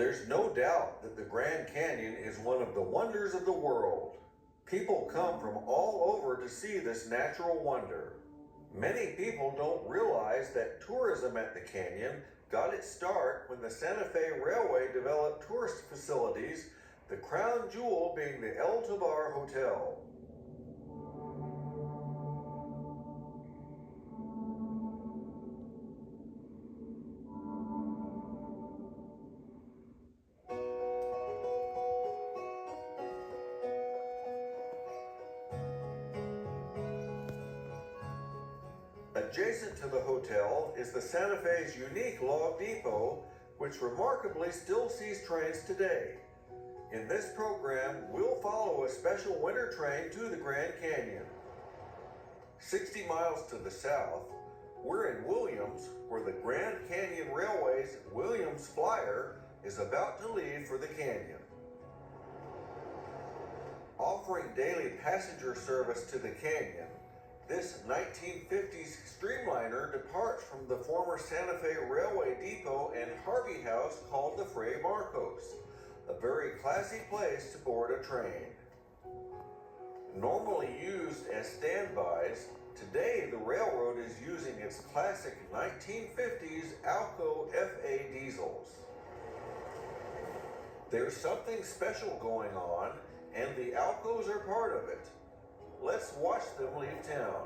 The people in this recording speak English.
There's no doubt that the Grand Canyon is one of the wonders of the world. People come from all over to see this natural wonder. Many people don't realize that tourism at the canyon got its start when the Santa Fe Railway developed tourist facilities, the crown jewel being the El Tovar Hotel. Adjacent to the hotel is the Santa Fe's unique log depot, which remarkably still sees trains today. In this program, we'll follow a special winter train to the Grand Canyon. 60 miles to the south, we're in Williams, where the Grand Canyon Railway's Williams Flyer is about to leave for the canyon. Offering daily passenger service to the canyon, this 1950s Streamliner departs from the former Santa Fe Railway Depot and Harvey House called the Fray Marcos, a very classy place to board a train. Normally used as standbys, today the railroad is using its classic 1950s Alco FA diesels. There's something special going on, and the Alcos are part of it. Let's watch them leave town.